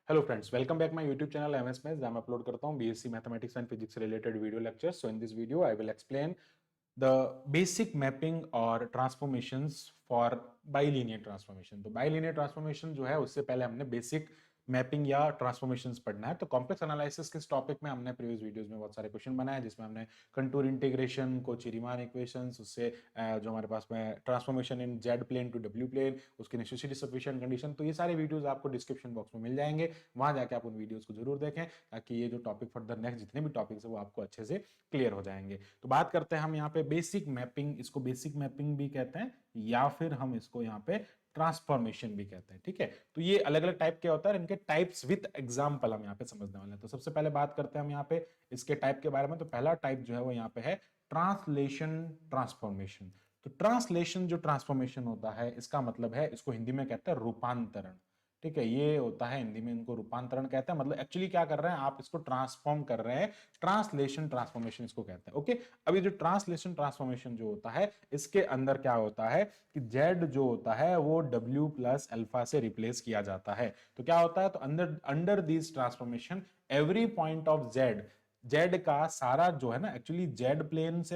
Hello friends, welcome back my YouTube channel MS maths, जहां मैं upload करता हूं बीएससी मैथमेटिक्स एंड फिजिक्स से related video lectures. So in this video I will explain the basic mapping और transformations for bilinear transformation. तो bilinear transformation जो है उससे पहले हमने बेसिक मैपिंग या ट्रांसफॉर्मेशंस पढ़ना है। तो कॉम्प्लेक्स एनालिसिस के टॉपिक में हमने प्रीवियस वीडियोस में बहुत सारे क्वेश्चन बनाए, जिसमें हमने कंटूर इंटीग्रेशन को रीमान इक्वेशंस, उससे जो हमारे पास में transformation in z plane to डब्ल्यू प्लेन, उसकी नेसेसिटी सफिशिएंट कंडीशन। तो ये सारे वीडियोस आपको डिस्क्रिप्शन बॉक्स में मिल जाएंगे, वहां जाके आप उन वीडियोस को जरूर देखें, ताकि ये जो टॉपिक फर्दर नेक्स्ट जितने भी टॉपिक्स है वो आपको अच्छे से क्लियर हो जाएंगे। तो बात करते हैं हम यहाँ पे बेसिक मैपिंग, इसको बेसिक मैपिंग भी कहते हैं या फिर हम इसको यहाँ पे ट्रांसफॉर्मेशन भी कहते हैं। ठीक है, तो ये अलग अलग टाइप के होता है, इनके टाइप्स विद एग्जांपल हम यहाँ पे समझने वाले हैं। तो सबसे पहले बात करते हैं हम यहाँ पे इसके टाइप के बारे में। तो पहला टाइप जो है वो यहाँ पे है ट्रांसलेशन ट्रांसफॉर्मेशन। तो ट्रांसलेशन जो ट्रांसफॉर्मेशन होता है, इसका मतलब है, इसको हिंदी में कहते हैं रूपांतरण। ठीक है, ये होता है हिंदी में, इनको रूपांतरण कहते हैं। मतलब एक्चुअली क्या कर रहे हैं आप, इसको ट्रांसफॉर्म कर रहे हैं, ट्रांसलेशन ट्रांसफॉर्मेशन इसको कहते हैं। ओके, अब ये जो ट्रांसलेशन ट्रांसफॉर्मेशन जो होता है, इसके अंदर क्या होता है कि जेड जो होता है वो डब्ल्यू प्लस अल्फा से रिप्लेस किया जाता है। तो क्या होता है, तो अंदर under this transformation every point of Z, Z का सारा जो है ना, एक्चुअली जेड प्लेन से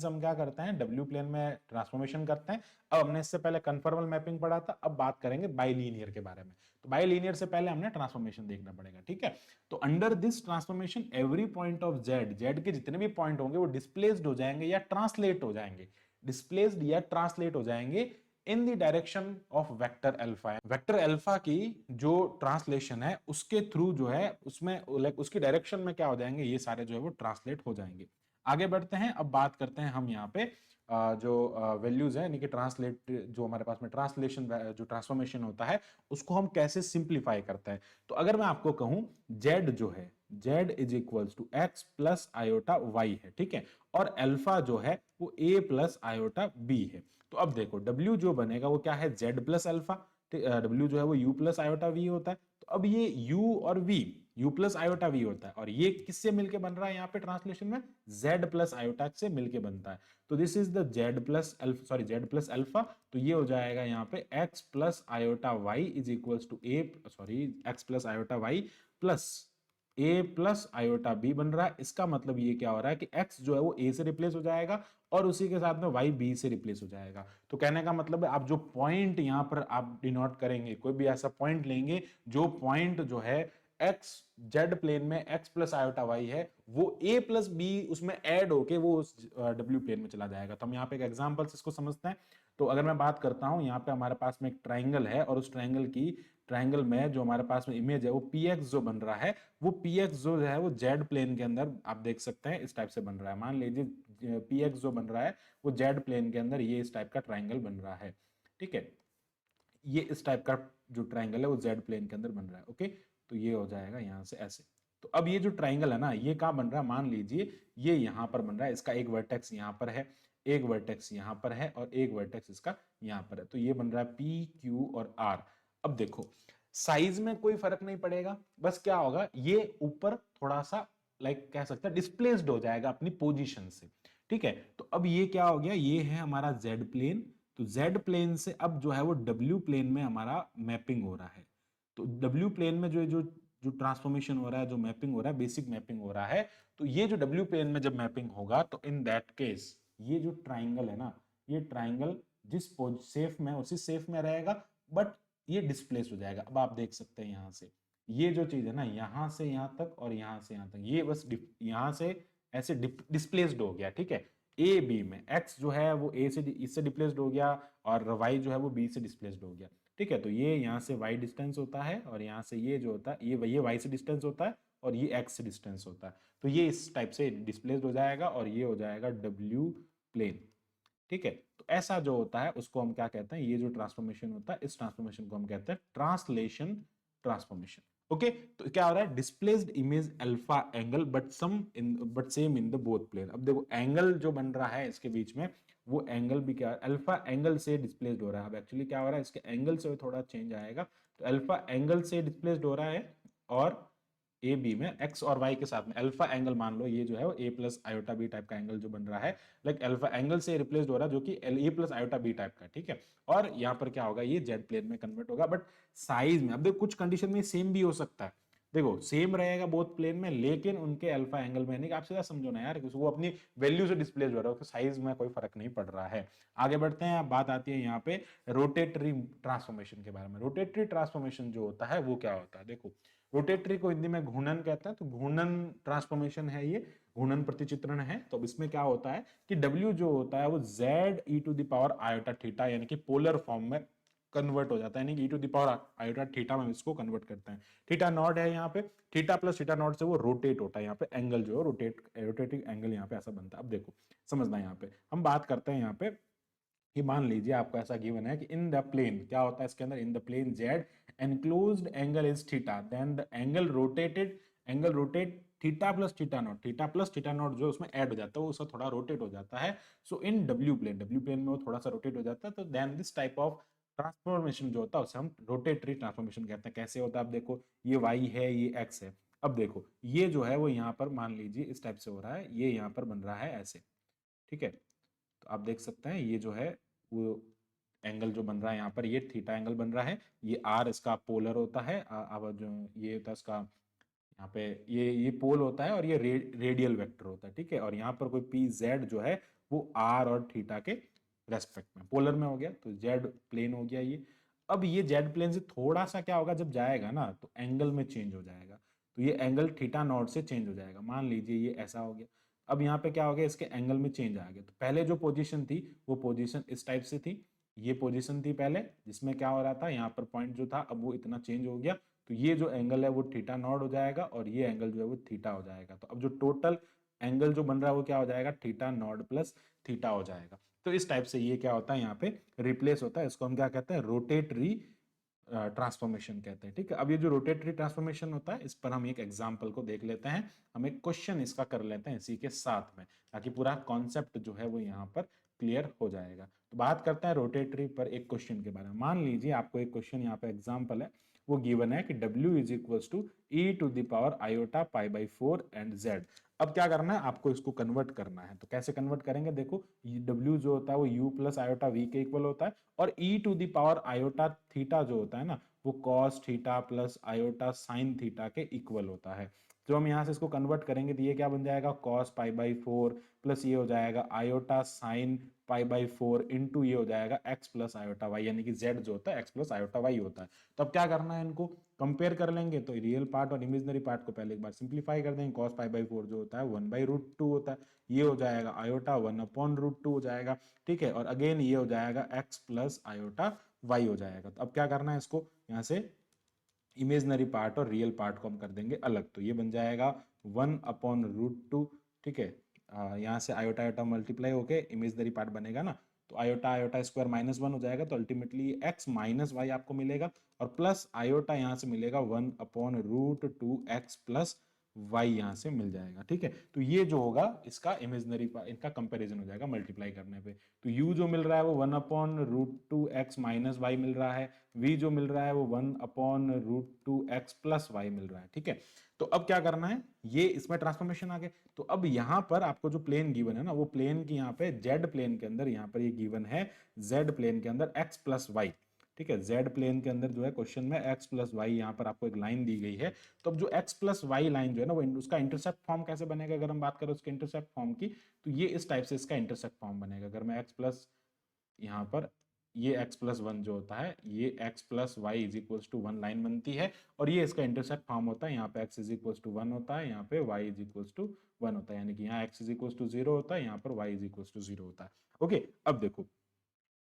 हम क्या करते हैं, डब्ल्यू प्लेन में ट्रांसफॉर्मेशन करते हैं। अब हमने इससे पहले कन्फर्मल मैपिंग पढ़ा था, अब बात करेंगे बाइलीनियर के बारे में। तो बाइलीनियर से पहले हमने ट्रांसफॉर्मेशन देखना पड़ेगा। ठीक है, तो under this transformation every point of Z, Z के जितने भी पॉइंट होंगे वो डिस्प्लेस्ड हो जाएंगे या ट्रांसलेट हो जाएंगे, डिस्प्लेस्ड या ट्रांसलेट हो जाएंगे in the direction of vector alpha. Vector alpha की जो ट्रांसलेशन है उसके थ्रू जो है, उसमें लाइक उसकी डायरेक्शन में क्या हो जाएंगे, ये सारे जो है वो ट्रांसलेट हो जाएंगे। आगे बढ़ते हैं, अब बात करते हैं हम यहाँ पे जो वैल्यूज है, यानी कि ट्रांसलेट, जो हमारे पास में ट्रांसलेशन जो ट्रांसफॉर्मेशन होता है उसको हम कैसे सिंप्लीफाई करते हैं। तो अगर मैं आपको कहूं जेड जो है, Z is equals to X plus iota Y है, ठीक है, और अल्फा जो है वो ए प्लस आयोटा बी है। तो अब देखो डब्ल्यू जो बनेगा वो क्या है, जेड प्लस अल्फा, डब्ल्यू जो है वो यू प्लस आयोटा वी होता है। तो अब ये यू और v, u plus iota v होता है, और ये किससे मिलके बन रहा है यहाँ पे ट्रांसलेशन में, जेड प्लस आयोटा से मिलके बनता है। तो this is the z plus alpha, sorry z plus alpha. तो ये हो जाएगा यहाँ पे x plus iota y is equals to a, sorry x plus iota y plus a plus iota b बन रहा है। इसका मतलब ये क्या हो रहा है कि x जो है वो a से रिप्लेस हो जाएगा और उसी के साथ में y b से रिप्लेस हो जाएगा। तो कहने का मतलब है, आप जो पॉइंट यहां पर आप डिनोट करेंगे, कोई भी ऐसा पॉइंट लेंगे जो पॉइंट जो है x जेड प्लेन में x प्लस आयोटा वाई है, वो a प्लस बी उसमें ऐड होके वो उस w प्लेन में चला जाएगा। तो हम यहाँ पे एक एग्जांपल से इसको समझते हैं। तो अगर मैं बात करता हूं, यहाँ पे हमारे पास में एक ट्राइंगल है, और उस ट्राइंगल में जो हमारे पास में इमेज है वो पी एक्स जो बन रहा है, वो पी एक्स जो है वो जेड प्लेन के अंदर आप देख सकते हैं इस टाइप से बन रहा है। मान लीजिए पी एक्स जो बन रहा है वो जेड प्लेन के अंदर ये इस टाइप का ट्राइंगल बन रहा है। ठीक है, ये इस टाइप का जो ट्राइंगल है वो जेड प्लेन के अंदर बन रहा है। ओके, तो ये हो जाएगा यहां से ऐसे। तो अब ये जो ट्राइंगल है ना, ये कहां बन रहा है, मान लीजिए ये यहां पर बन रहा है, इसका एक वर्टेक्स यहां पर है, एक वर्टेक्स यहां पर है, और एक वर्टेक्स इसका यहां पर है। तो ये बन रहा है पी क्यू और आर। अब देखो साइज में कोई फर्क नहीं पड़ेगा, बस क्या होगा, ये ऊपर थोड़ा सा लाइक कह सकते हैं डिस्प्लेस्ड हो जाएगा अपनी पोजीशन से। ठीक है, तो अब ये क्या हो गया, ये है हमारा जेड प्लेन। तो जेड प्लेन से अब जो है वो डब्ल्यू प्लेन में हमारा मैपिंग हो रहा है। तो डब्ल्यू प्लेन में जो जो जो ट्रांसफॉर्मेशन हो रहा है, जो मैपिंग हो रहा है, बेसिक मैपिंग हो रहा है। तो ये जो डब्ल्यू प्लेन में जब मैपिंग होगा, तो इन दैट केस ये जो ट्राइंगल है ना, ये ट्राइंगल जिस सेफ में उसी सेफ में रहेगा, बट ये डिस्प्लेस हो जाएगा। अब आप देख सकते हैं यहां से ये जो चीज है ना, यहां से यहां तक और यहां से यहां तक, ये बस यहां से ऐसे डिस्प्लेस्ड हो गया। ठीक है, ए बी में x जो है वो a से इससे डिस्प्लेस्ड हो गया, और y जो है वो b से डिस्प्लेस्ड हो गया। ठीक है, तो ये यहाँ से y डिस्टेंस होता है, और यहाँ से ये जो होता है ये y से डिस्टेंस होता है, और ये x से डिस्टेंस होता है। तो ये इस टाइप से डिस्प्लेस्ड हो जाएगा, और ये हो जाएगा w प्लेन। ठीक है, तो ऐसा जो होता है उसको हम क्या कहते हैं, ये जो ट्रांसफॉर्मेशन होता है, इस ट्रांसफॉर्मेशन को हम कहते हैं ट्रांसलेशन ट्रांसफॉर्मेशन। ओके, तो क्या हो रहा है, displaced image alpha angle but same in the both plane. अब देखो एंगल जो बन रहा है इसके बीच में, वो एंगल भी क्या, अल्फा एंगल से डिस्प्लेस्ड हो रहा है। अब एक्चुअली क्या हो रहा है, इसके एंगल से थोड़ा चेंज आएगा। तो अल्फा एंगल से डिस्प्लेस्ड हो रहा है, और ए बी में एक्स और वाई के साथ में अल्फा एंगल मान लो, ये जो है वो ए प्लस आयोटा बी टाइप का एंगल जो बन रहा है, लाइक अल्फा एंगल से रिप्लेस हो रहा है जो कि ए प्लस आयोटा बी टाइप का, ठीक है। और यहाँ पर क्या होगा, ये जेड प्लेन में कन्वर्ट होगा, बट साइज में अब देखो कुछ कंडीशन में सेम भी हो सकता है, देखो सेम रहेगा बोथ प्लेन में, लेकिन उनके अल्फा एंगल में नहीं, आप सीधा समझो ना यार, वो अपनी वैल्यू से डिस्प्लेस हो रहा है, तो साइज में कोई फर्क नहीं पड़ रहा है। आगे बढ़ते हैं, अब बात आती है यहाँ पे रोटेटरी ट्रांसफॉर्मेशन के बारे में। रोटेटरी ट्रांसफॉर्मेशन जो होता है वो क्या होता है, देखो रोटेटरी को हिंदी में घूर्णन कहते हैं, तो घूर्णन ट्रांसफॉर्मेशन है ये, घूर्णन प्रतिचित्रण है। तो अब इसमें क्या होता है कि W जो होता है वो Z e to the power iota theta यानी कि पोलर फॉर्म में कन्वर्ट हो जाता है, यानी कि e to the power iota theta में इसको कन्वर्ट करते हैं। थीटा नॉट है यहाँ पे, थीटा प्लस थीटा नॉट से वो रोटेट होता है, यहाँ पे एंगल जो है रोटेटिंग एंगल यहाँ पे ऐसा बनता है। अब देखो समझना, यहाँ पे हम बात करते हैं यहाँ पे कि मान लीजिए आपको ऐसा गिवन है कि इन द प्लेन, क्या होता है इसके अंदर, in the plane z enclosed angle is theta, then the angle rotate theta plus theta naught जो उसमें ऐड हो जाता है, वो उसका थोड़ा रोटेट हो जाता है। सो इन डब्ल्यू प्लेन में वो थोड़ा सा रोटेट हो जाता है, तो then this type of transformation जो होता है उसे हम रोटेटरी ट्रांसफॉर्मेशन कहते हैं। कैसे होता है, अब देखो ये y है, ये x है, अब देखो ये जो है वो यहाँ पर मान लीजिए इस टाइप से हो रहा है, ये यहाँ पर बन रहा है ऐसे, ठीक है। तो आप देख सकते हैं ये जो है वो एंगल जो बन रहा है यहाँ पर, ये थीटा एंगल बन रहा है, ये आर इसका पोलर होता है, अब जो ये होता है इसका यहाँ पे ये पोल होता है, और ये रेडियल वेक्टर होता है, ठीक है। और यहाँ पर कोई पी जेड जो है वो आर और थीटा के रेस्पेक्ट में पोलर में हो गया, तो जेड प्लेन हो गया ये। अब ये जेड प्लेन से थोड़ा सा क्या होगा, जब जाएगा ना तो एंगल में चेंज हो जाएगा, तो ये एंगल थीटा नॉट से चेंज हो जाएगा, मान लीजिए ये ऐसा हो गया। अब यहाँ पे क्या हो गया, इसके एंगल में चेंज आ गया, तो पहले जो पोजीशन थी वो पोजीशन इस टाइप से थी, ये पोजीशन थी पहले जिसमें क्या हो रहा था, यहाँ पर पॉइंट जो था अब वो इतना चेंज हो गया, तो ये जो एंगल है वो थीटा नॉट हो जाएगा, और ये एंगल जो है वो थीटा हो जाएगा। तो अब जो टोटल एंगल जो बन रहा है वो क्या हो जाएगा, थीटा नॉट प्लस थीटा हो जाएगा। तो इस टाइप से ये क्या होता है, यहाँ पे रिप्लेस होता है, इसको हम क्या कहते हैं, रोटेटरी ट्रांसफॉर्मेशन कहते हैं, ठीक है। अब ये जो रोटेटरी ट्रांसफॉर्मेशन होता है, इस पर हम एक एग्जांपल को देख लेते हैं, हम एक क्वेश्चन इसका कर लेते हैं इसी के साथ में, ताकि पूरा कॉन्सेप्ट जो है वो यहाँ पर क्लियर हो जाएगा। तो बात करते हैं रोटेटरी पर एक क्वेश्चन के बारे में। मान लीजिए आपको एक क्वेश्चन यहाँ पे एग्जांपल है, वो गिवन है कि W is equals to e to the power iota pi by 4 and Z। अब क्या करना है, आपको इसको कन्वर्ट करना है, तो कैसे कन्वर्ट करेंगे, देखो W जो होता है वो U प्लस आयोटा V के इक्वल होता है, और e to the power iota theta जो होता है ना वो cos theta plus iota sine theta के इक्वल होता है। जो हम यहाँ से इसको कन्वर्ट करेंगे तो ये क्या बन जाएगा, कॉस पाई बाई 4 प्लस ये हो जाएगा iota sine pi by 4 into ये हो जाएगा एक्स प्लस आयोटा वाई, यानी कि जेड जो होता है एक्स प्लस आयोटा वाई होता है। तो अब क्या करना है, इनको कंपेयर कर लेंगे, तो रियल पार्ट और इमेजनरी पार्ट को पहले एक बार सिंप्लीफाई कर देंगे। कॉस पाई बाई 4 जो होता है 1/√2 होता है, ये हो जाएगा आयोटा 1/√2 हो जाएगा, ठीक है। और अगेन ये हो जाएगा एक्स प्लस आयोटा वाई हो जाएगा। तो अब क्या करना है, इसको यहाँ से इमेजनरी पार्ट और रियल पार्ट को हम कर देंगे अलग, तो ये बन जाएगा 1/√2, ठीक है। यहाँ से आयोटा आयोटा मल्टीप्लाई होके इमेजनरी पार्ट बनेगा ना, तो आयोटा आयोटा स्क्वायर -1 हो जाएगा, तो अल्टीमेटली एक्स माइनस वाई आपको मिलेगा, और प्लस आयोटा यहाँ से मिलेगा 1/√2 एक्स प्लस वाई यहाँ से मिल जाएगा, ठीक है। तो ये जो होगा इसका इमेजनरी इनका कंपैरिजन हो जाएगा मल्टीप्लाई करने पे। तो u जो मिल रहा है वो 1/√2 एक्स माइनस वाई मिल रहा है, v जो मिल रहा है वो 1/√2 एक्स प्लस वाई मिल रहा है, ठीक है। तो अब क्या करना है, ये इसमें ट्रांसफॉर्मेशन आ गए, तो अब यहाँ पर आपको जो प्लेन गिवन है ना, वो प्लेन की यहाँ पे जेड प्लेन के अंदर यहाँ पर ये गिवन है जेड प्लेन के अंदर एक्स प्लस वाई, ठीक है। जेड प्लेन के अंदर जो है क्वेश्चन में एक्स प्लस वाई यहाँ पर आपको एक लाइन दी गई है। तो अब जो एक्स प्लस वाई लाइन जो है ना वो उसका इंटरसेप्ट फॉर्म कैसे बनेगा, अगर हम बात करें उसके इंटरसेप्ट फॉर्म की, तो ये इस टाइप से इसका इंटरसेप्ट फॉर्म बनेगा। अगर मैं एक्स प्लस यहाँ पर ये x प्लस 1 जो होता है, ये x plus y is equals to 1 line बनती है, और ये इसका इंटरसेप्ट फॉर्म होता है, यहाँ पे x इज इक्वल्स टू 1 होता है, यहाँ पे y इज इक्वल्स टू 1 होता है, यानी कि यहाँ x इज इक्वल्स टू 0 होता है, यहाँ पर y इज इक्वल्स टू 0 होता है। ओके, अब देखो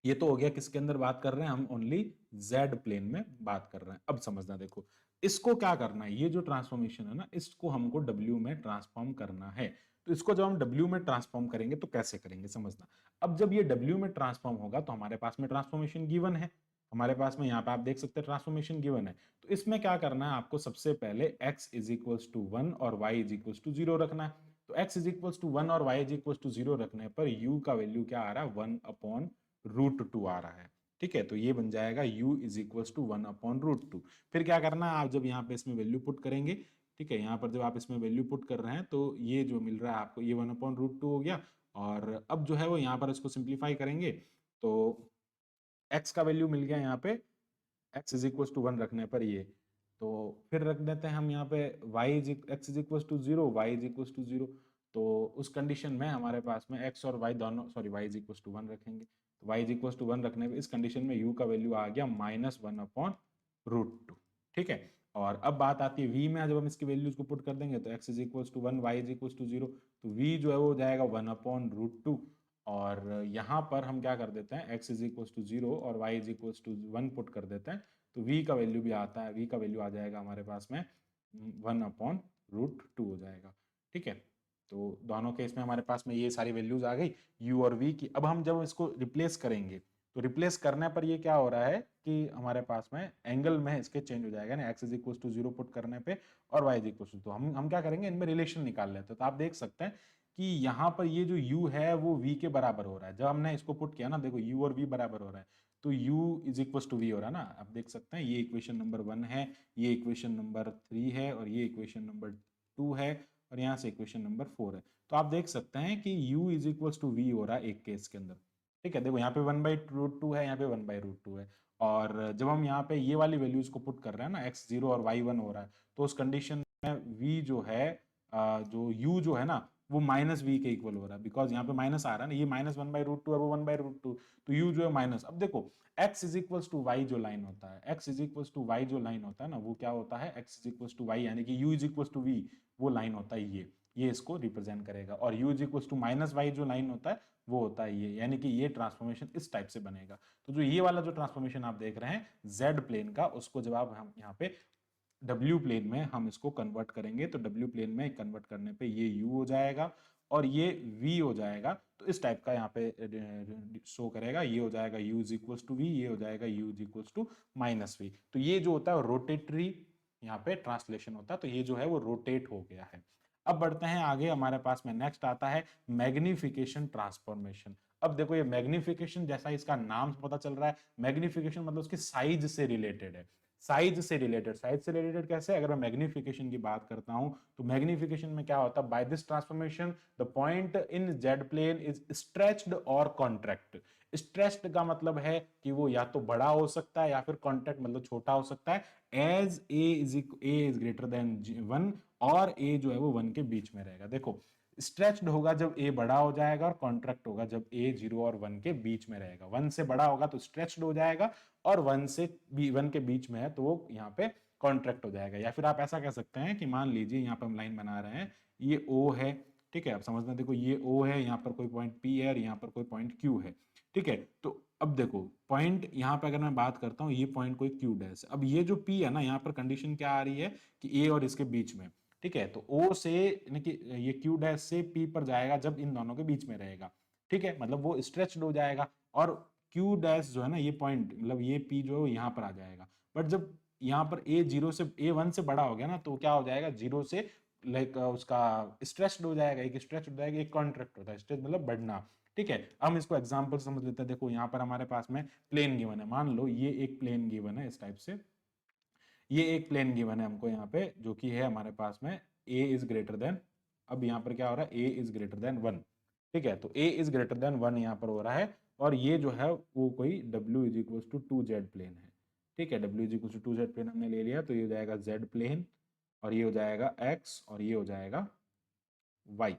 ये तो हो गया किसके अंदर बात कर रहे हैं हम, ओनली z प्लेन में बात कर रहे हैं। अब समझना, देखो इसको क्या करना है, ये जो ट्रांसफॉर्मेशन है ना इसको हमको w में ट्रांसफॉर्म करना है। तो इसको जब हम w में ट्रांसफॉर्म करेंगे तो कैसे करेंगे समझना। अब जब ये w में ट्रांसफॉर्म होगा तो हमारे पास में ट्रांसफॉर्मेशन गिवन है, हमारे पास में यहाँ पे आप देख सकते हैं ट्रांसफॉर्मेशन गिवन है। तो इसमें क्या करना है आपको, सबसे पहले x इज इक्वल्स टू 1 और y इज इक्वल्स टू 0 रखना है। तो x इज इक्वल्स टू 1 और y इज इक्वल्स टू 0 रखने पर u का वैल्यू क्या आ रहा है, 1/√2 आ रहा है, ठीक है। तो ये बन जाएगा u इज इक्वल्स टू 1/√2। फिर क्या करना है, आप जब यहाँ पे इसमें वैल्यू पुट करेंगे ठीक है, यहाँ पर जब आप इसमें वैल्यू पुट कर रहे हैं तो ये जो मिल रहा है आपको ये 1/√2 हो गया। और अब जो है वो यहाँ पर इसको सिंप्लीफाई करेंगे तो x का वैल्यू मिल गया यहाँ पे, x इज इक्वल टू 1 रखने पर ये, तो फिर रख देते हैं हम यहाँ पे x is equal to 0, y is equal to 0। तो उस कंडीशन में हमारे पास में x और y दोनों, sorry y is equal to 1 रखेंगे, तो y इज इक्वल टू 1 रखने पे इस कंडीशन में u का वैल्यू आ गया -1/√2। ठीक है, और अब बात आती है v में, जब हम इसकी वैल्यूज को पुट कर देंगे तो x is equal to 1, y is equal to 0, तो v जो है वो हो जाएगा 1/√2। और यहाँ पर हम क्या कर देते हैं, x इज इक्वल टू 0 और y is equal to 1 put कर देते हैं, तो v का वैल्यू भी आता है, v का वैल्यू आ जाएगा हमारे पास में 1/√2 हो जाएगा। ठीक है, तो दोनों केस में हमारे पास में ये सारी वैल्यूज आ गई u और v की। अब हम जब इसको रिप्लेस करेंगे तो रिप्लेस करने पर ये क्या हो रहा है कि हमारे पास में एंगल में इसके चेंज हो जाएगा ना, x is equal to 0 put करने पे और y इज इक्वल टू, तो हम क्या करेंगे, इनमें रिलेशन निकाल लेते हैं। तो आप देख सकते हैं कि यहाँ पर ये जो u है वो v के बराबर हो रहा है। जब हमने इसको पुट किया ना, देखो u और v बराबर हो रहा है, तो u is equal to v हो रहा है ना। आप देख सकते हैं ये इक्वेशन नंबर 1 है, ये इक्वेशन नंबर 3 है और ये इक्वेशन नंबर 2 है और यहाँ से इक्वेशन नंबर 4 है। तो आप देख सकते हैं कि u is equal to v हो रहा है एक केस के अंदर। ठीक है, देखो यहाँ पे 1/√2 है, यहाँ पे 1/√2 है, और जब हम यहाँ पे ये वाली वैल्यूज को पुट कर रहे हैं ना, x0 और y1 हो रहा है, तो उस कंडीशन में v जो है, जो u जो है ना वो -v के इक्वल हो रहा है, बिकॉज यहाँ पे माइनस आ रहा है ना, ये -1/√2 और वो 1/√2, तो u जो है माइनस। अब देखो x is equal to y जो लाइन होता है, x is equal to y जो लाइन होता है ना, वो क्या होता है, x is equal to y यानी कि u is equal to v, वो लाइन होता है ये इसको रिप्रेजेंट करेगा। और u is equal to -y जो लाइन होता है वो होता है ये, यानी कि ये ट्रांसफॉर्मेशन इस टाइप से बनेगा। तो जो ये वाला जो ट्रांसफॉर्मेशन आप देख रहे हैं z प्लेन का, उसको जब आप हम यहाँ पे w प्लेन में हम इसको कन्वर्ट करेंगे, तो w प्लेन में कन्वर्ट करने पे ये u हो जाएगा और ये v हो जाएगा। तो इस टाइप का यहाँ पे शो करेगा, ये हो जाएगा u is equal to v, ये हो जाएगा u is equal to -v। तो ये जो होता है रोटेटरी यहाँ पे ट्रांसलेशन होता है, तो ये जो है वो रोटेट हो गया है। अब बढ़ते हैं आगे, हमारे पास में नेक्स्ट आता है मैग्निफिकेशन ट्रांसफॉर्मेशन। अब देखो ये मैग्निफिकेशन, जैसा इसका नाम से पता चल रहा है, मैग्निफिकेशन मतलब उसके साइज से रिलेटेड है। साइज से रिलेटेड कैसे, अगर मैं मैग्निफिकेशन की बात करता हूं तो मैग्निफिकेशन में क्या होता है, by this transformation the point in z plane is stretched और कॉन्ट्रैक्ट। स्ट्रेच्ड का मतलब है कि वो या तो बड़ा हो सकता है या फिर कॉन्ट्रैक्ट मतलब छोटा हो सकता है, as a is greater than 1 और a जो है वो 1 के बीच में रहेगा। देखो स्ट्रेच्ड होगा जब a बड़ा हो जाएगा और कॉन्ट्रैक्ट होगा जब a 0 और 1 के बीच में रहेगा। 1 से बड़ा होगा तो स्ट्रेच्ड हो जाएगा और 1 के बीच में है तो वो यहाँ पे कॉन्ट्रैक्ट हो जाएगा। या फिर आप ऐसा कह सकते हैं कि मान लीजिए यहाँ पर हम लाइन बना रहे हैं, ये O है, ठीक है, आप समझना, देखो ये O है, यहाँ पर कोई पॉइंट P है और यहाँ पर कोई पॉइंट Q है। ठीक है, तो अब देखो पॉइंट यहाँ पे अगर मैं बात करता हूँ, ये पॉइंट कोई Q डैश, अब ये जो P है ना, यहाँ पर कंडीशन क्या आ रही है कि A और इसके बीच में, ठीक है, तो O से यानी कि ये Q डैश से P पर जाएगा जब इन दोनों के बीच में रहेगा। ठीक है, मतलब वो स्ट्रेच्ड हो जाएगा और Q डैश जो है ना, ये पॉइंट मतलब ये P जो है यहाँ पर आ जाएगा। बट जब यहाँ पर A 1 से बड़ा हो गया ना, तो क्या हो जाएगा, 0 से लाइक उसका स्ट्रेच्ड हो जाएगा, एक स्ट्रेच हो जाएगा, एक कॉन्ट्रैक्ट होता है, स्ट्रेच मतलब बढ़ना। ठीक है, हम इसको एग्जांपल समझ लेते हैं। देखो यहाँ पर हमारे पास में प्लेन गिवन है, मान लो ये एक प्लेन गिवन है इस टाइप से, ये एक प्लेन गिवन है हमको यहाँ पे, जो कि है हमारे पास में a इज ग्रेटर देन, अब यहाँ पर क्या हो रहा है, a इज ग्रेटर देन 1। ठीक है, तो a इज ग्रेटर देन 1 यहाँ पर हो रहा है और ये जो है वो कोई w is equal to 2z plane है। ठीक है, w is equal to 2z plane हमने ले लिया, तो ये हो जाएगा z प्लेन और ये हो जाएगा x और ये हो जाएगा y।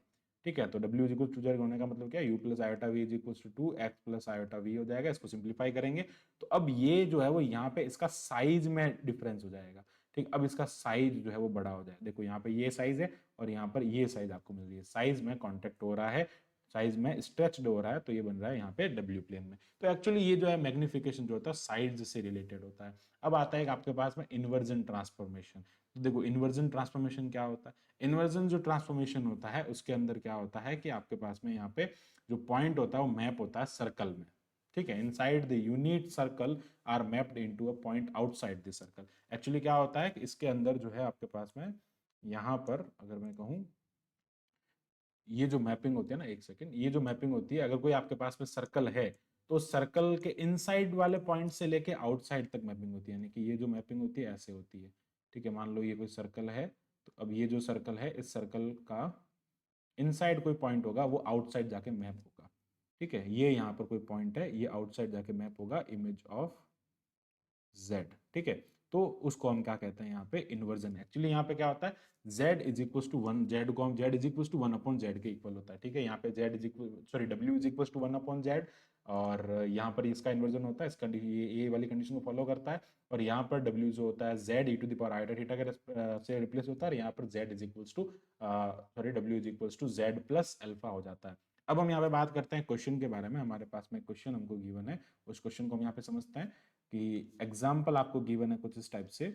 ठीक है, तो w is equal to z होने का मतलब क्या है, u plus iota v is equal to 2x plus iota v हो जाएगा। इसको सिंप्लीफाई करेंगे तो अब ये जो है वो यहाँ पे इसका साइज में डिफरेंस हो जाएगा। ठीक, अब इसका साइज जो है वो बड़ा हो जाएगा। देखो यहाँ पे ये साइज है और यहाँ पर ये साइज आपको मिल रही है, साइज में कॉन्टेक्ट हो रहा है, साइज में स्ट्रेच्ड हो रहा है, तो ये बन रहा है यहाँ पे w प्लेन में। तो एक्चुअली ये जो है मैग्निफिकेशन जो होता है साइज से रिलेटेड होता है। अब आता है आपके पास में इन्वर्जन ट्रांसफॉर्मेशन। तो देखो इन्वर्जन ट्रांसफॉर्मेशन क्या होता है, इन्वर्जन जो ट्रांसफॉर्मेशन होता है उसके अंदर क्या होता है कि आपके पास में यहाँ पे जो पॉइंट होता है वो मैप होता है सर्कल में। ठीक है, inside the unit circle are mapped into a point outside the circle. Actually क्या होता है कि इसके अंदर जो है आपके पास में यहाँ पर अगर मैं कहूँ, ये जो मैपिंग होती है ना, एक सेकेंड, ये जो मैपिंग होती है, अगर कोई आपके पास में सर्कल है तो सर्कल के इनसाइड वाले पॉइंट से लेके आउटसाइड तक मैपिंग होती है, यानी कि ये जो मैपिंग होती है ऐसे होती है। ठीक है, मान लो ये कोई सर्कल है तो अब ये जो सर्कल है, इस सर्कल का इनसाइड कोई पॉइंट होगा वो आउटसाइड जाके मैप होगा, ठीक है। ये यहाँ पर कोई पॉइंट है, ये आउटसाइड जाके मैप होगा इमेज ऑफ z, ठीक है। तो उसको हम क्या कहते हैं यहाँ पे, इन्वर्जन। एक्चुअली यहाँ पे क्या होता है, z is equal to one, z को हम z is equal to one upon z के इक्वल होता है, ठीक है। यहाँ पे z is equal, sorry, w is equal to one upon z, और यहाँ पर इसका इन्वर्जन होता है, इसका ये वाली कंडीशन को फॉलो करता है। और यहाँ पर w जो होता है z e to the power iota theta के से रिप्लेस होता है, और यहाँ पर z is equal to, sorry, w is equal to z plus alpha हो जाता है। अब हम यहाँ पे बात करते हैं क्वेश्चन के बारे में। हमारे पास में क्वेश्चन हमको गिवन है, उस क्वेश्चन को हम यहाँ पे समझते हैं कि एग्जाम्पल आपको गिवन है कुछ इस टाइप से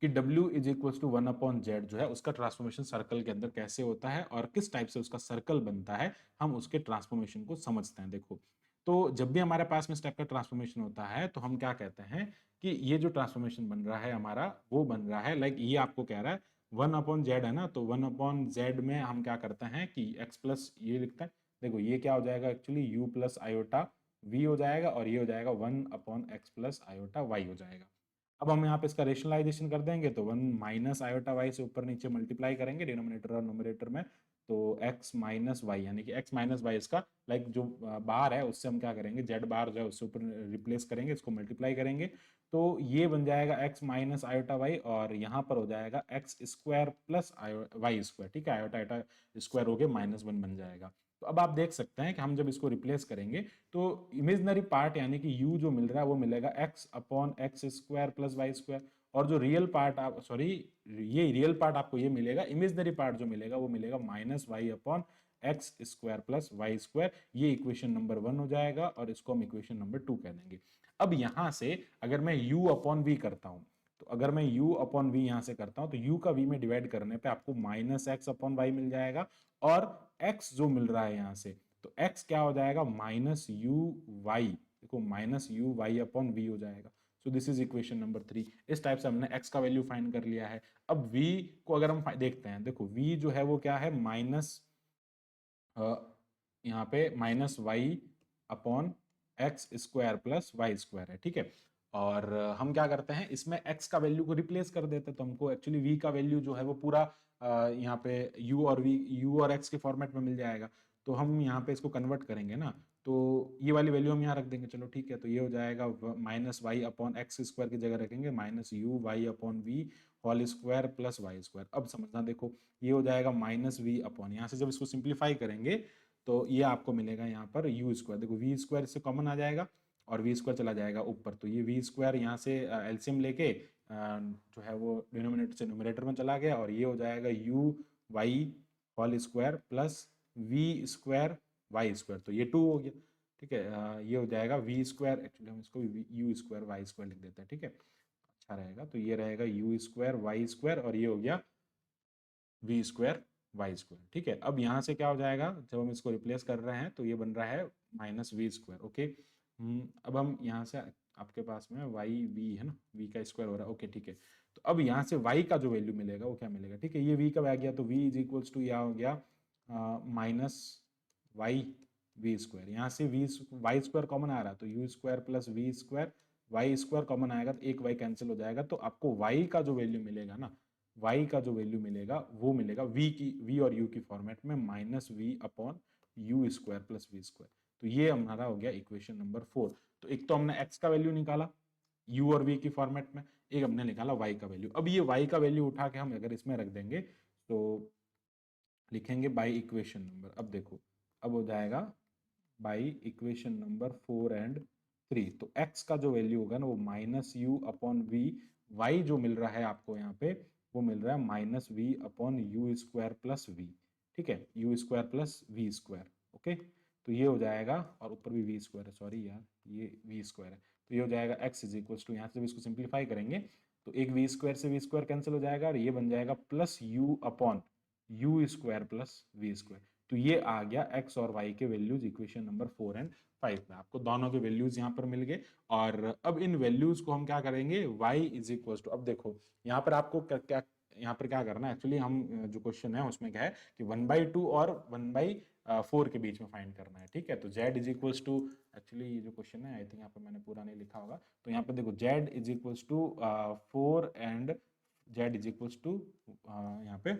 कि W is equal to one upon z जो है उसका ट्रांसफॉर्मेशन सर्कल के अंदर कैसे होता है और किस टाइप से उसका सर्कल बनता है, हम उसके ट्रांसफॉर्मेशन को समझते हैं। देखो, तो जब भी हमारे पास में इस टाइप का ट्रांसफॉर्मेशन होता है तो हम क्या कहते हैं कि ये जो ट्रांसफॉर्मेशन बन रहा है हमारा, वो बन रहा है लाइक ये आपको कह रहा है वन अपॉन जेड है ना, तो वन अपॉन जेड में हम क्या करते हैं कि x प्लस ये लिखते हैं। देखो ये क्या हो जाएगा, actually u plus iota v हो जाएगा, और ये हो जाएगा one upon x plus iota y हो जाएगा। अब हम यहाँ पे इसका रेशनलाइजेशन कर देंगे तो वन माइनस आयोटा वाई से ऊपर नीचे मल्टीप्लाई करेंगे डिनोमिनेटर और नोमिनेटर में, तो x माइनस वाई, यानी कि x माइनस वाई इसका लाइक जो बार है उससे हम क्या करेंगे, z बार जो है उससे ऊपर रिप्लेस करेंगे, इसको मल्टीप्लाई करेंगे, तो ये बन जाएगा x माइनस आयोटा वाई, और यहाँ पर हो जाएगा x square plus y square, ठीक है। आयोटा आयोटा स्क्वायर हो गया माइनस वन बन जाएगा। तो अब आप देख सकते हैं कि हम जब इसको रिप्लेस करेंगे तो इमेजनरी पार्ट यानी कि u जो मिल रहा है वो मिलेगा x upon x square plus y square, और जो रियल पार्ट आप, सॉरी, ये रियल पार्ट आपको ये मिलेगा, इमेजनरी पार्ट जो मिलेगा वो मिलेगा minus y upon x square plus y square. ये इक्वेशन नंबर वन हो जाएगा और इसको हम इक्वेशन नंबर टू कह देंगे। अब यहां से अगर मैं u अपॉन वी करता हूं, तो अगर मैं u अपॉन वी यहां से करता हूं तो u का v में डिवाइड करने पे आपको माइनस एक्स अपॉन वाई मिल जाएगा, और x जो मिल रहा है यहां से, तो x क्या हो जाएगा, माइनस यू वाई, देखो minus u y upon v हो जाएगा। So this is equation number three. इस टाइप से हमने x का वैल्यू फाइंड कर लिया है। अब v को अगर हम देखते हैं, देखो v जो है वो क्या है, माइनस, यहाँ पे minus y upon x square plus y square है, ठीक है। और हम क्या करते हैं, इसमें x का वैल्यू को रिप्लेस कर देते हैं, तो हमको एक्चुअली v का वैल्यू जो है वो पूरा यहाँ पे u और x के फॉर्मेट में मिल जाएगा। तो हम यहाँ पे इसको कन्वर्ट करेंगे ना, तो ये वाली वैल्यू हम यहाँ रख देंगे, चलो ठीक है। तो ये हो जाएगा minus y upon x square की जगह रखेंगे minus u y upon v whole square plus y square. अब समझना, देखो ये हो जाएगा माइनस वी अपॉन, यहाँ से जब इसको सिंप्लीफाई करेंगे तो ये आपको मिलेगा यहाँ पर यू स्क्वायर, देखो वी स्क्वायर इससे कॉमन आ जाएगा और वी स्क्वायर चला जाएगा ऊपर, तो ये वी स्क्वायर यहाँ से एलसीएम लेके जो है वो डिनोमिनेटर से न्यूमरेटर में चला गया, और ये हो जाएगा u y whole square plus v square y square, तो ये टू हो गया, ठीक है। ये हो जाएगा वी स्क्वायर, एक्चुअली हम इसको यू स्क्वायर वाई स्क्वायर लिख देते हैं, ठीक है, अच्छा रहेगा। तो ये रहेगा यू स्क्वायर वाई स्क्वायर, और ये हो गया वी स्क्वायर वाई स्क्वायर, ठीक है। अब यहाँ से क्या हो जाएगा, जब हम इसको रिप्लेस कर रहे हैं तो ये बन रहा है माइनस वी स्क्वायर, ओके। अब हम यहाँ से, आपके पास में वाई वी है ना, वी का स्क्वायर हो रहा है, ओके ठीक है। तो अब यहाँ से वाई का जो वैल्यू मिलेगा वो क्या मिलेगा, ठीक है, ये वी का आ गया, तो वी इज इक्वल्स टू यह हो गया माइनस वाई वी स्क्वायर, यहाँ से वी वाई स्क्वायर कॉमन आ रहा है तो u square plus v square y square common आएगा तो एक वाई कैंसिल हो जाएगा, तो आपको वाई का जो वैल्यू मिलेगा ना, y का जो वैल्यू मिलेगा वो मिलेगा v और u की फॉर्मेट में minus v upon u square plus v square. तो ये हमारा हो गया इक्वेशन नंबर फोर। तो एक तो हमने x का वैल्यू निकाला u और v की फॉर्मेट में, एक हमने निकाला y का वैल्यू। अब ये y का वैल्यू उठा के हम अगर इसमें रख देंगे तो लिखेंगे बाई इक्वेशन नंबर, अब देखो अब हो जाएगा by equation number four and three. तो x का जो वैल्यू होगा ना वो minus u upon v, y जो मिल रहा है आपको यहाँ पे वो मिल रहा है minus v upon u square plus v, ठीक है, u square plus v square, okay. तो ये हो जाएगा, और ऊपर भी वी स्क्वायर है, सॉरी यार ये वी स्क्वायर है, तो ये हो जाएगा x इज इक्वल टू, यहाँ से जब इसको सिंप्लीफाई करेंगे तो एक वी स्क्वायर से वी स्क्वायर कैंसिल हो जाएगा, और ये बन जाएगा plus u upon u square plus v square. तो ये आ गया x और y के values equation number four and five में, आपको दोनों के वैल्यूज यहाँ पर मिल गए। और अब इन वैल्यूज को हम क्या करेंगे, y इज इक्वल टू, अब देखो यहाँ पर आपको क्या यहाँ पर क्या करना है, एक्चुअली हम जो क्वेश्चन है उसमें क्या है कि 1/2 और 1/4 के बीच में फाइंड करना है, ठीक है। तो z is equals to, actually ये जो क्वेश्चन है आई थिंक यहाँ पर मैंने पूरा नहीं लिखा होगा, तो यहाँ पे देखो z is equals to 4 and z is equals to यहाँ पे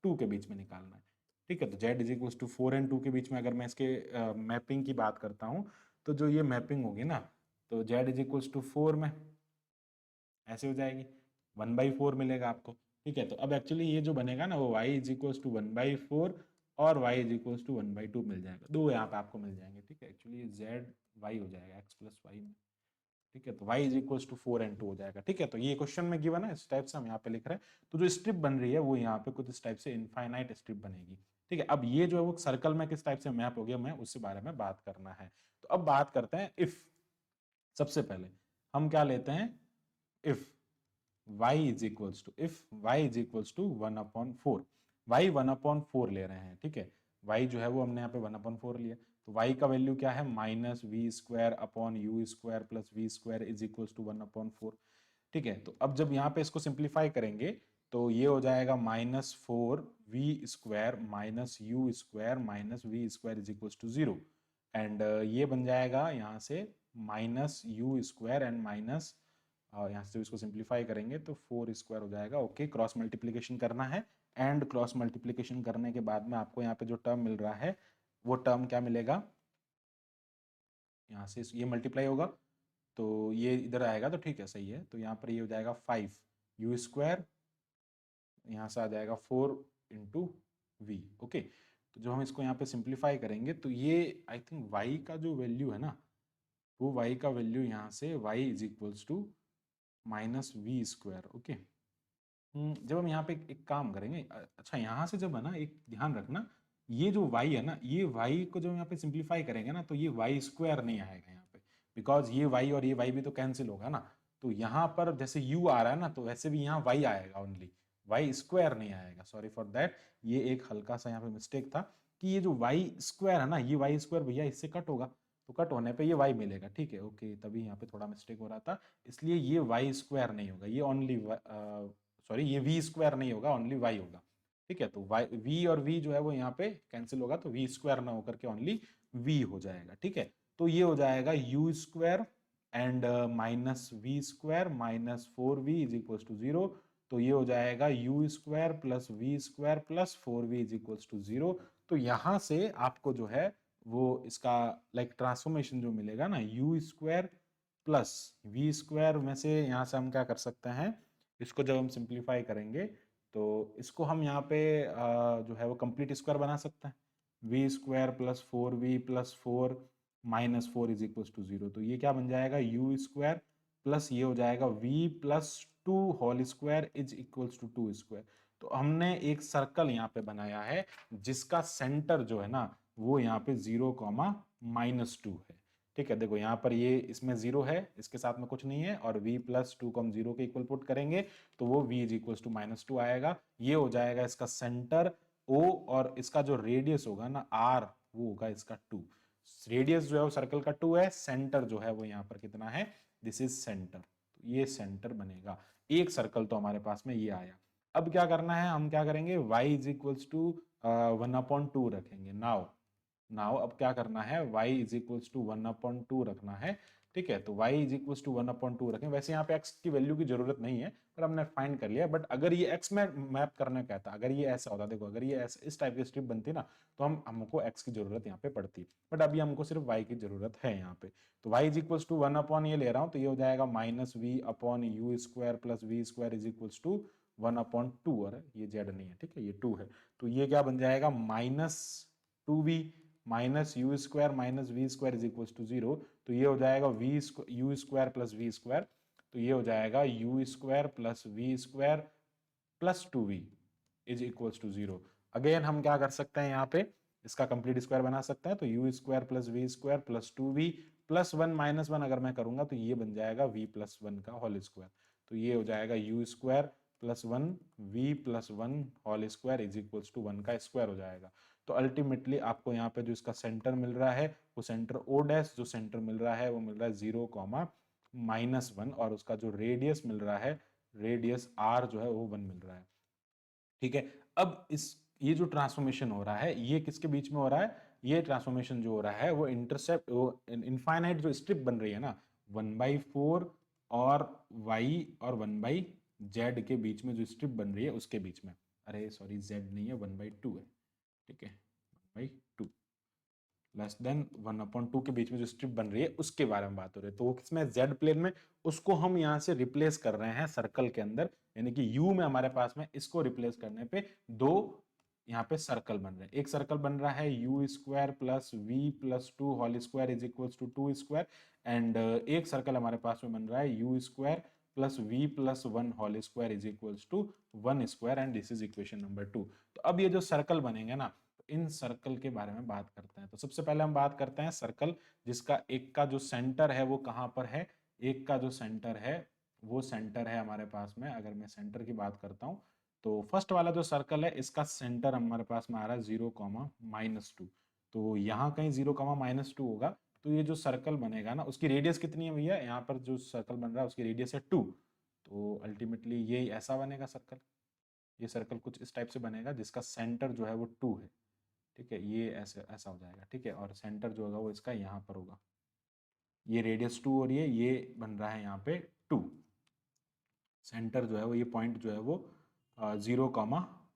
2 के बीच में निकालना है। ठीक है, तो z is equals to 4 and 2 के बीच में अगर मैं इसके मैपिंग की बात करता हूँ, तो जो ये मैपिंग होगी ना, तो जेड इज इक्वल्स टू 4 में ऐसे हो जाएगी, 1/4 मिलेगा आपको। ठीक है, तो अब एक्चुअली ये जो बनेगा ना, वो y इज इक्वल्स टू 1/4 और y इज इक्वल्स टू 1/2 मिल जाएगा, दो यहाँ पे आपको मिल जाएंगे। ठीक है, एक्चुअली z y हो जाएगा x प्लस वाई में। ठीक है, तो y is equals to 4 and 2 हो जाएगा। ठीक है, तो ये क्वेश्चन में गिवन है, इस टाइप से हम यहाँ पे लिख रहे हैं। तो जो स्ट्रिप बन रही है वो यहाँ पे कुछ इस टाइप से इनफाइनाइट स्ट्रिप बनेगी। ठीक है, अब ये जो है वो सर्कल में किस टाइप से मैप हो गया, मैं उसके बारे में बात करना है। तो अब बात करते हैं इफ। सबसे पहले हम क्या लेते हैं, if y is equals to, if y is equals to 1/4, y 1/4 ले रहे हैं। ठीक है, y जो है वो हमने यहाँ पे 1/4 लिया, तो y का वैल्यू क्या है, -v² upon u² plus v² is equals to 1/4। ठीक है, तो अब जब यहाँ पे इसको सिंप्लीफाई करेंगे तो ये हो जाएगा -4v² minus u² minus v² is equals to 0 and ये बन जाएगा यहाँ से -u² एंड माइनस, यहाँ से इसको सिंप्लीफाई करेंगे तो 4² हो जाएगा। ओके, क्रॉस मल्टीप्लीकेशन करना है एंड क्रॉस मल्टीप्लीकेशन करने के बाद में आपको यहाँ पे जो टर्म मिल रहा है वो टर्म क्या मिलेगा, यहाँ से ये मल्टीप्लाई होगा तो ये इधर आएगा, तो ठीक है सही है। तो यहाँ पर ये हो जाएगा 5u², यहाँ से आ जाएगा 4 इंटू वी। ओके, तो जो हम इसको यहाँ पे सिंप्लीफाई करेंगे तो ये आई थिंक y का जो वैल्यू है ना, वो y का वैल्यू यहाँ से y is equals to -v²। Okay, जब हम यहाँ पे एक काम करेंगे, अच्छा यहाँ से जब है ना, एक ध्यान रखना, ये जो y है ना, ये y को जब यहाँ पे सिंप्लीफाई करेंगे ना, तो ये y² नहीं आएगा यहाँ पे, बिकॉज ये y और ये y भी तो कैंसिल होगा ना। तो यहाँ पर जैसे u आ रहा है ना, तो वैसे भी यहाँ y आएगा ओनली, y² नहीं आएगा। सॉरी फॉर दैट, ये एक हल्का सा यहाँ पे मिस्टेक था कि ये जो y² है ना, ये y² भैया इससे कट होगा, तो कट होने पे ये y मिलेगा। ठीक है, ओके, तभी यहाँ पे थोड़ा मिस्टेक हो रहा था, इसलिए ये y² नहीं होगा, ये ओनली सॉरी ये v² नहीं होगा, ओनली y होगा। ठीक है, तो y v और v जो है वो यहाँ पे कैंसिल होगा, तो v² ना होकर के ओनली v हो जाएगा। ठीक है, तो ये हो जाएगा u² and -v² minus 4v is equals to 0। तो ये हो जाएगा u² plus v² plus 4v is equals to 0। तो यहाँ से आपको जो है वो इसका लाइक ट्रांसफॉर्मेशन जो मिलेगा ना, u² प्लस v² में से यहाँ से हम क्या कर सकते हैं, इसको जब हम सिंप्लीफाई करेंगे तो इसको हम यहाँ पे जो है वो कंप्लीट स्क्वायर बना सकते हैं, v² plus 4v plus 4 minus 4 is equals to 0। तो ये क्या बन जाएगा, u² प्लस ये हो जाएगा v plus 2 whole square is equals to 2²। तो हमने एक सर्कल यहाँ पे बनाया है जिसका सेंटर जो है ना वो यहाँ पे 0, -2 है। ठीक है, देखो यहाँ पर ये इसमें 0 है, इसके साथ में कुछ नहीं है, और v प्लस 2 को हम 0 के इक्वल पुट करेंगे तो वो v इज इक्वल्स टू -2 आएगा। ये हो जाएगा इसका सेंटर o, और इसका जो रेडियस होगा ना r, वो होगा इसका 2। रेडियस जो है वो सर्कल का 2 है, सेंटर जो है वो यहाँ पर कितना है, दिस इज सेंटर, तो ये सेंटर बनेगा। एक सर्कल तो हमारे पास में ये आया। अब क्या करना है, हम क्या करेंगे, y इज इक्वल्स टू 1/2 रखेंगे। नाउ अब क्या करना है, y इज इक्वल्स टू 1/2 रखना है। ठीक है, तो y इज इक्वल्स टू 1/2 रखें। वैसे यहाँ पे x की वैल्यू की जरूरत नहीं है, पर हमने फाइंड कर लिया। बट अगर ये x में मैप करना कहता, अगर ये ऐसा होता, देखो अगर ये ऐसा इस टाइप की स्ट्रिप बनती ना, तो हमको x की जरूरत यहाँ पे पड़ती, बट अभी हमको सिर्फ y की जरूरत है यहाँ पे। तो y इज इक्वल्स टू 1 ये ले रहा हूँ, तो ये हो जाएगा -v/u² plus v² is equals to 1/2, और ये z नहीं है, ठीक है, ये 2 है। तो ये क्या बन जाएगा, -2v minus u² minus v² is equals to 0। तो ये हो जाएगा u² प्लस v², तो ये हो जाएगा u² plus v² plus 2v is equals to 0। Again हम क्या कर सकते हैं, यहाँ पे इसका कंप्लीट स्क्वायर बना सकते हैं, तो u² plus v² plus 2v plus 1 minus 1 अगर मैं करूंगा तो ये बन जाएगा v प्लस 1 का होल स्क्वायर। तो ये हो जाएगा u² plus 1 v plus 1 whole square is equals to 1 का स्क्वायर हो जाएगा। तो अल्टीमेटली आपको यहाँ पे जो इसका सेंटर मिल रहा है वो सेंटर o', जो सेंटर मिल रहा है वो मिल रहा है 0, -1, और उसका जो रेडियस मिल रहा है, रेडियस r जो है वो 1 मिल रहा है। ठीक है, अब ये जो ट्रांसफॉर्मेशन हो रहा है ये किसके बीच में हो रहा है, ये ट्रांसफॉर्मेशन जो हो रहा है वो इंटरसेप्ट, वो इनफाइनाइट जो स्ट्रिप बन रही है ना, 1/4 और y और 1/2 जेड के बीच में जो स्ट्रिप बन रही है उसके बीच में, अरे सॉरी जेड नहीं है 1/2 है, ठीक है 1/2 लेस देन 1/2 के बीच में जो स्ट्रिप बन रही है उसके बारे में बात हो रही है। तो वो किसमें जेड प्लेन में, उसको हम यहाँ से रिप्लेस कर रहे हैं सर्कल के अंदर, यानी कि यू में हमारे पास में इसको रिप्लेस करने पे दो यहाँ पे सर्कल बन रहे हैं। एक सर्कल बन रहा है u square plus v plus two whole square is equal to 2 square, and एक सर्कल हमारे पास में बन रहा है u square plus v plus 1 whole square is equal to 1 square, and this is equation number 2। तो अब ये जो सर्कल बनेंगे ना, इन सर्कल के बारे में बात करते हैं। तो सबसे पहले हम बात करते हैं सर्कल जिसका एक का जो सेंटर है वो कहाँ पर है। एक का जो सेंटर है वो सेंटर है हमारे पास में, अगर मैं सेंटर की बात करता हूँ तो फर्स्ट वाला जो सर्कल है इसका सेंटर हमारे पास में आ रहा है 0, -2। तो यहाँ कहीं 0, -2 होगा। तो ये जो सर्कल बनेगा ना उसकी रेडियस कितनी है भैया, यहाँ पर जो सर्कल बन रहा है उसकी रेडियस है 2। तो अल्टीमेटली ये ऐसा बनेगा सर्कल, ये सर्कल कुछ इस टाइप से बनेगा जिसका सेंटर जो है वो 2 है, ठीक है। ये ऐसे ऐसा हो जाएगा, ठीक है। और सेंटर जो होगा वो इसका यहाँ पर होगा, ये रेडियस 2 हो रही है, ये बन रहा है यहाँ पे 2। सेंटर जो है वो, ये पॉइंट जो है वो 0,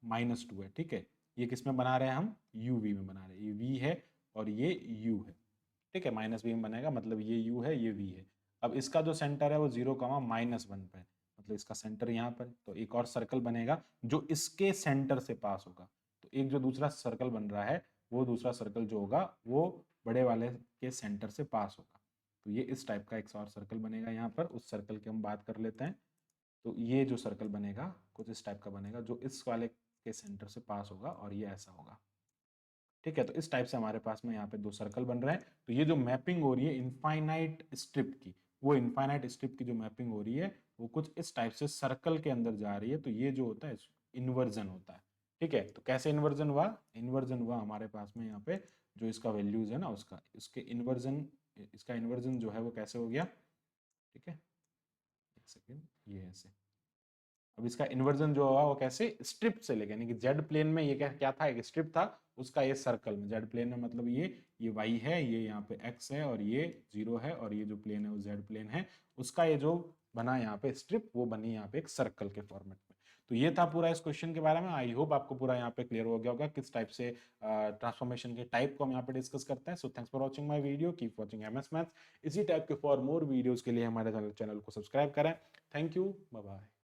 -2 है, ठीक है। ये किस में बना रहे हैं हम, यू वी में बना रहे हैं। ये वी है और ये यू है, ठीक है। -v में बनेगा, मतलब ये यू है ये वी है। अब इसका जो सेंटर है वो 0, -1 पे है, मतलब इसका सेंटर यहाँ पर। तो एक और सर्कल बनेगा जो इसके सेंटर से पास होगा। तो एक जो दूसरा सर्कल बन रहा है वो दूसरा सर्कल जो होगा वो बड़े वाले के सेंटर से पास होगा। तो ये इस टाइप का एक और सर्कल बनेगा यहाँ पर। उस सर्कल की हम बात कर लेते हैं। तो ये जो सर्कल बनेगा कुछ इस टाइप का बनेगा जो इस वाले के सेंटर से पास होगा, और ये ऐसा होगा, ठीक है। तो इस टाइप से हमारे पास में यहाँ पे दो सर्कल बन रहे हैं। तो ये जो मैपिंग हो रही है इनफाइनाइट स्ट्रिप की, वो इनफाइनाइट स्ट्रिप की जो मैपिंग हो रही है वो कुछ इस टाइप से सर्कल के अंदर जा रही है। तो ये जो होता है इन्वर्जन होता है, ठीक है। तो कैसे इन्वर्जन हुआ, इन्वर्जन हुआ हमारे पास में यहाँ पे जो इसका वैल्यूज है ना उसका, इसके इन्वर्जन, इसका इन्वर्जन जो है वो कैसे हो गया, ठीक है। एक सेकेंड, ये ऐसे। अब इसका इन्वर्जन जो होगा वो कैसे, स्ट्रिप से लेके, यानी कि जेड प्लेन में ये क्या क्या था, एक स्ट्रिप था, उसका ये सर्कल में जेड प्लेन में, मतलब ये वाई है, ये यहाँ पे एक्स है और ये 0 है, और ये जो प्लेन है वो जेड प्लेन है। उसका ये जो बना यहाँ पे स्ट्रिप, वो बनी यहाँ पे एक सर्कल के फॉर्मेट में। तो ये था पूरा इस क्वेश्चन के बारे में। आई होप आपको पूरा यहाँ पे क्लियर हो गया होगा किस टाइप से ट्रांसफॉर्मेशन के टाइप को हम यहाँ पे डिस्कस करते हैं। So thanks for watching my video, keep watching MS maths. इसी टाइप के फॉर मोर वीडियोज के लिए हमारे चैनल को सब्सक्राइब करें। Thank you, bye bye.